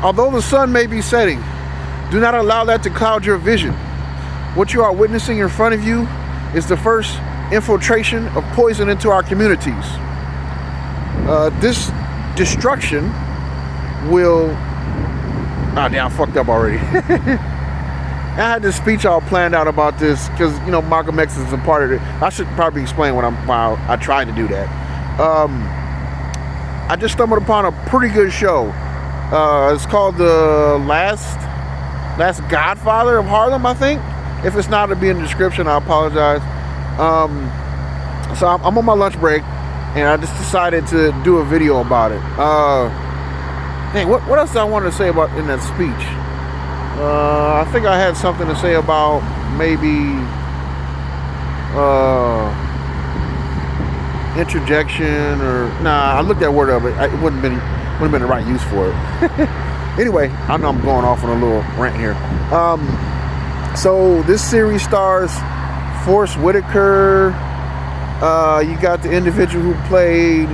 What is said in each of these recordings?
Although the sun may be setting, do not allow that to cloud your vision. What you are witnessing in front of you is the first infiltration of poison into our communities. This destruction will... Oh, damn, I fucked up already. I had this speech all planned out about this because, you know, Malcolm X is a part of it. I should probably explain why I tried to do that. I just stumbled upon a pretty good show. It's called The Last Godfather of Harlem, I think. If it's not, it'll be in the description. I apologize. So I'm on my lunch break, and I just decided to do a video about it. Dang, what else did I want to say about in that speech? I think I had something to say about maybe interjection or I looked that word up, but it wouldn't have been the right use for it. Anyway, I know I'm going off on a little rant here. So this series stars Forrest Whitaker. You got the individual who played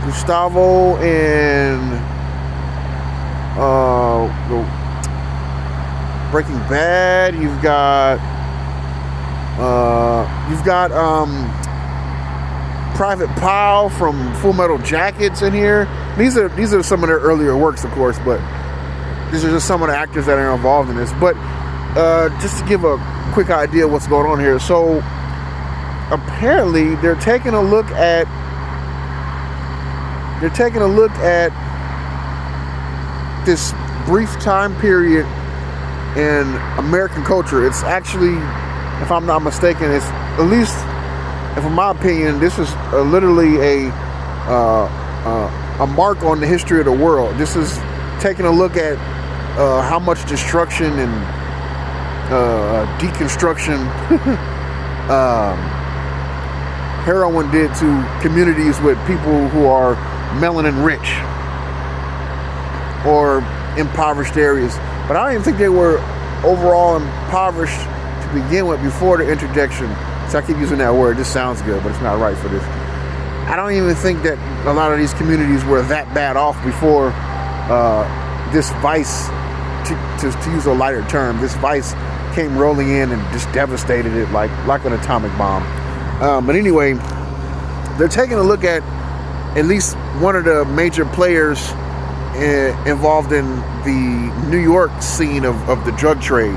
Gustavo in Breaking Bad. You've got Private Powell from Full Metal Jackets in here. These are some of their earlier works, of course, but these are just some of the actors that are involved in this. But just to give a quick idea of what's going on here. So apparently they're taking a look at this brief time period in American culture. It's actually, if I'm not mistaken, it's at least, in my opinion, this is literally a mark on the history of the world. This is taking a look at how much destruction and deconstruction heroin did to communities with people who are melanin rich or impoverished areas. But I don't even think they were overall impoverished to begin with before the interjection. So I keep using that word. This sounds good, but it's not right for this. I don't even think that a lot of these communities were that bad off before this vice, to use a lighter term, this vice came rolling in and just devastated it like an atomic bomb. But anyway, they're taking a look at least one of the major players involved in the New York scene of the drug trade.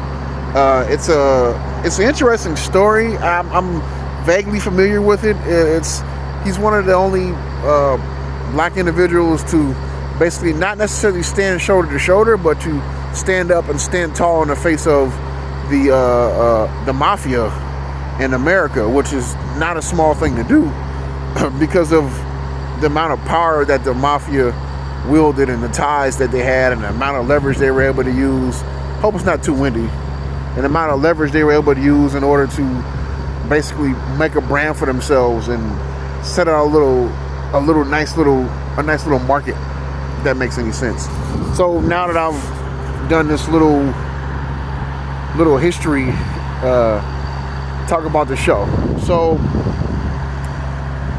It's an interesting story. I'm vaguely familiar with it. He's one of the only black individuals to basically not necessarily stand shoulder to shoulder, but to stand up and stand tall in the face of the mafia in America, which is not a small thing to do because of the amount of power that the mafia wielded and the ties that they had and the amount of leverage they were able to use. Hope it's not too windy. And the amount of leverage they were able to use in order to basically make a brand for themselves and set out a nice little market, if that makes any sense. So now that I've done this little history, talk about the show. So,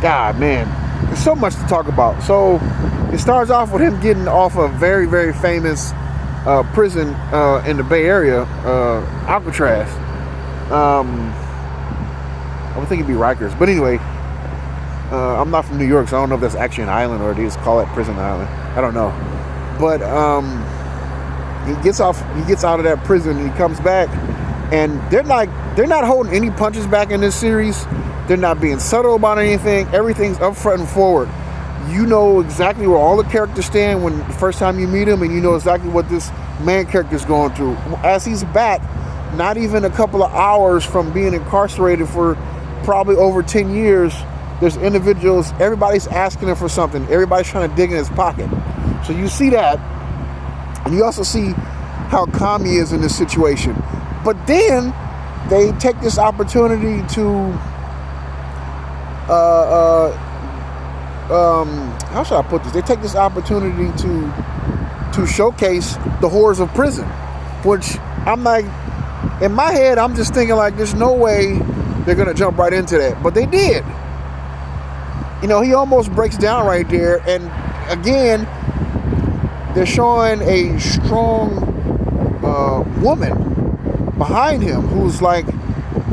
God, man, there's so much to talk about. So it starts off with him getting off a very, very famous prison in the Bay Area, Alcatraz. I would think it'd be Rikers, but anyway, I'm not from New York, so I don't know if that's actually an island or they just call it Prison Island. I don't know, but he gets out of that prison and he comes back, and they're not holding any punches back in this series. They're not being subtle about anything. Everything's up front and forward. You know exactly where all the characters stand when the first time you meet them, and you know exactly what this main character is going through. As he's back, not even a couple of hours from being incarcerated for probably over 10 years, there's individuals, everybody's asking him for something. Everybody's trying to dig in his pocket. So you see that, and you also see how calm he is in this situation. But then they take this opportunity to how should I put this? They take this opportunity to showcase the horrors of prison, which I'm like, in my head, I'm just thinking like, there's no way they're gonna jump right into that, but they did. You know, he almost breaks down right there, and again, they're showing a strong woman behind him who's like,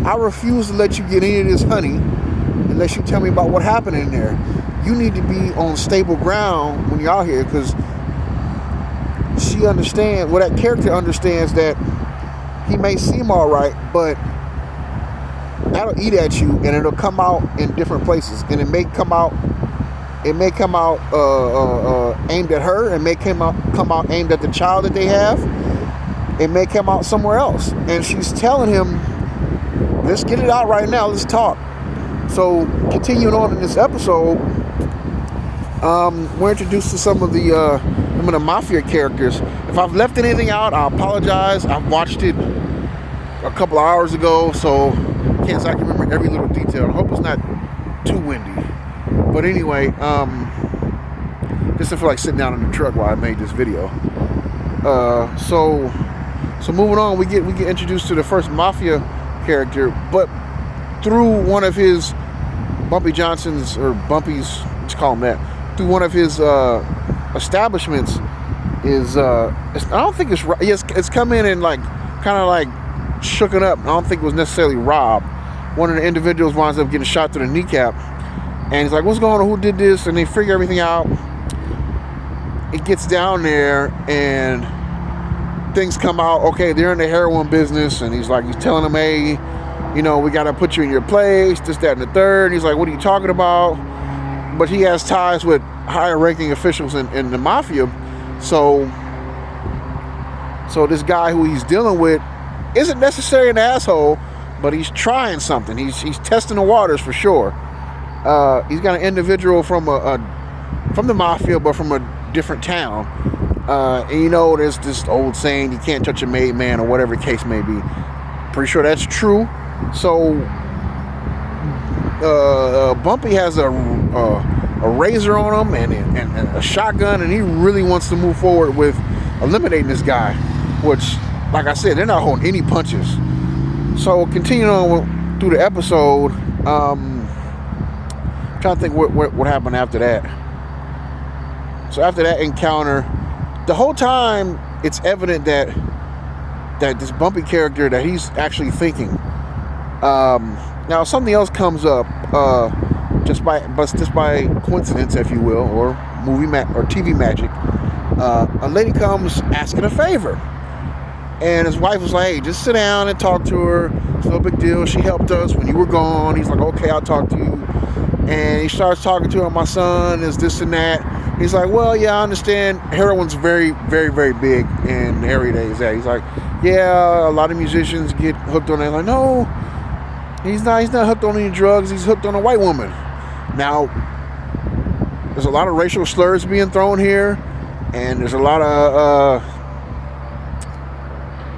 I refuse to let you get any of this honey unless you tell me about what happened in there. You need to be on stable ground when you're out here, because she understands, well, that character understands that he may seem all right, but that'll eat at you, and it'll come out in different places, and it may come out aimed at her, it may come out aimed at the child that they have, it may come out somewhere else. And she's telling him, let's get it out right now, let's talk. So continuing on in this episode, we're introduced to some of the mafia characters. If I've left anything out, I apologize. I watched it a couple of hours ago, so can't exactly remember every little detail. I hope it's not too windy. But anyway, just to feel like sitting down in the truck while I made this video. So moving on, we get introduced to the first mafia character, but through one of his Bumpy Johnson's, or Bumpy's, let's call him that, through one of his establishments. I don't think it's right. Yes, it's come in and like kind of like shooken up. I don't think it was necessarily robbed. One of the individuals winds up getting shot through the kneecap, and he's like, what's going on, who did this? And they figure everything out. It gets down there and things come out. Okay, they're in the heroin business, and he's telling them, hey, you know, we got to put you in your place, this, that, and the third. And he's like, what are you talking about? But he has ties with higher ranking officials in the mafia. So this guy who he's dealing with isn't necessarily an asshole, but he's trying something. He's testing the waters for sure. He's got an individual from the mafia, but from a different town. And you know, there's this old saying, you can't touch a made man, or whatever the case may be. Pretty sure that's true. So Bumpy has a razor on him and a shotgun, and he really wants to move forward with eliminating this guy, which, like I said, they're not holding any punches. So continuing on through the episode, I'm trying to think what happened after that. So after that encounter, the whole time it's evident that this Bumpy character, that he's actually thinking. Now something else comes up, just by coincidence, if you will, or TV magic. A lady comes asking a favor, and his wife was like, hey, just sit down and talk to her. It's no big deal. She helped us when you were gone. He's like, okay, I'll talk to you. And he starts talking to her. My son is this and that. He's like, well, yeah, I understand. Heroin's very, very, very big in the area that he's at. He's like, yeah, a lot of musicians get hooked on it. Like, no, he's not hooked on any drugs. He's hooked on a white woman. Now, there's a lot of racial slurs being thrown here, and there's a lot of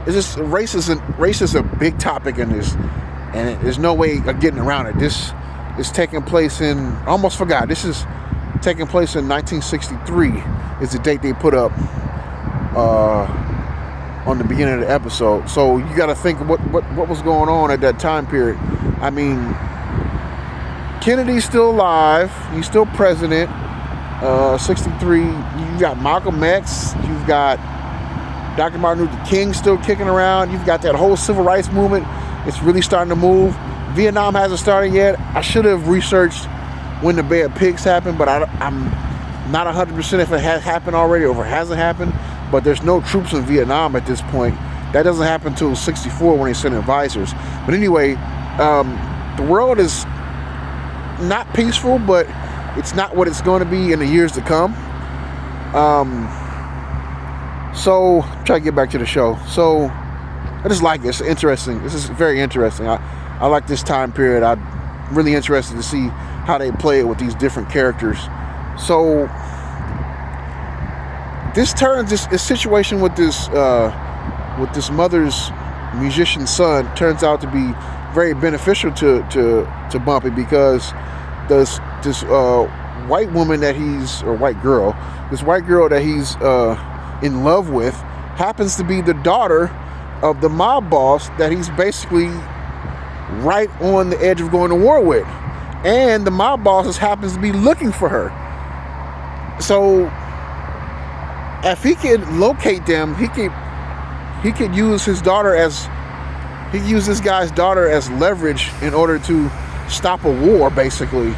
it's just race is a big topic in this, and there's no way of getting around it. This is taking place in, I almost forgot, this is taking place in 1963 is the date they put up on the beginning of the episode. So you got to think what was going on at that time period. I mean, Kennedy's still alive, he's still president. 63, you got Malcolm X, you've got Dr. Martin Luther King still kicking around, you've got that whole civil rights movement. It's really starting to move. Vietnam hasn't started yet. I should have researched when the Bay of Pigs happened, but I'm not 100% if it has happened already or if it hasn't happened. But there's no troops in Vietnam at this point. That doesn't happen until 64 when they send advisors. But anyway, the world is not peaceful, but it's not what it's going to be in the years to come. So try to get back to the show. So I just like this. Interesting. This is very interesting. I like this time period. I'm really interested to see how they play it with these different characters. So this situation with this mother's musician son turns out to be very beneficial to Bumpy, because this white woman that white girl that he's in love with happens to be the daughter of the mob boss that he's basically right on the edge of going to war with. And the mob boss happens to be looking for her. So if he could locate them, he could use his daughter as he could use this guy's daughter as leverage in order to stop a war, basically.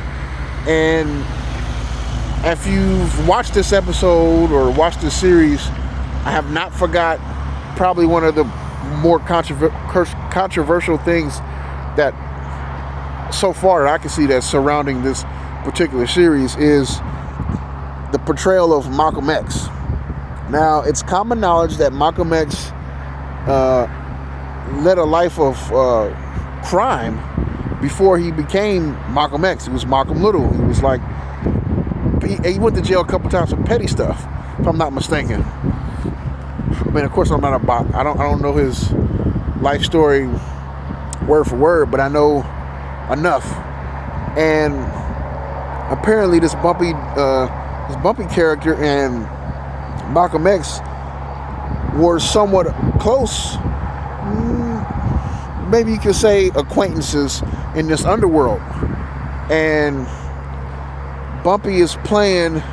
And if you've watched this episode or watched this series, I have not forgot probably one of the more controversial things that so far that I can see that's surrounding this particular series is the portrayal of Malcolm X. Now, it's common knowledge that Malcolm X led a life of crime before he became Malcolm X. He was Malcolm Little. He was like, he went to jail a couple times for petty stuff, if I'm not mistaken. I mean, of course, I'm not about. I don't know his life story word for word, but I know enough. And apparently, this bumpy character and Malcolm X were somewhat close. Maybe you could say acquaintances in this underworld. And Bumpy is playing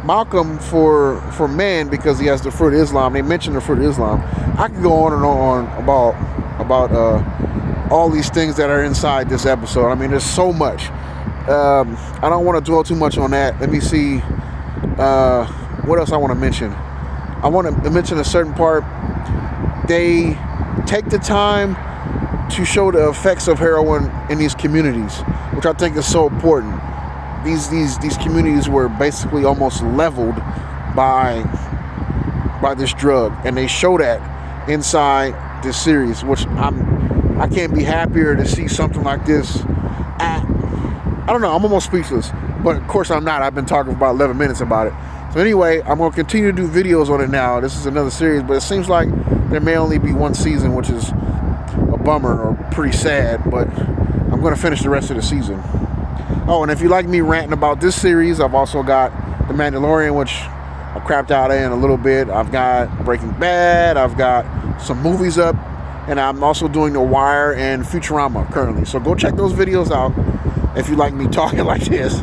Malcolm for man because he has the fruit of Islam. They mentioned the fruit of Islam. I could go on and on about all these things that are inside this episode. I mean, there's so much. I don't want to dwell too much on that. Let me see what else I want to mention. I want to mention a certain part. They take the time to show the effects of heroin in these communities, which I think is so important. These communities were basically almost leveled by this drug, and they show that inside this series, which I can't be happier to see something like this. I don't know, I'm almost speechless, but of course I'm not. I've been talking for about 11 minutes about it. So anyway, I'm going to continue to do videos on it now. This is another series, but it seems like there may only be one season, which is a bummer or pretty sad, but I'm going to finish the rest of the season. Oh, and if you like me ranting about this series, I've also got The Mandalorian, which I crapped out in a little bit. I've got Breaking Bad. I've got some movies up. And I'm also doing The Wire and Futurama currently. So go check those videos out if you like me talking like this.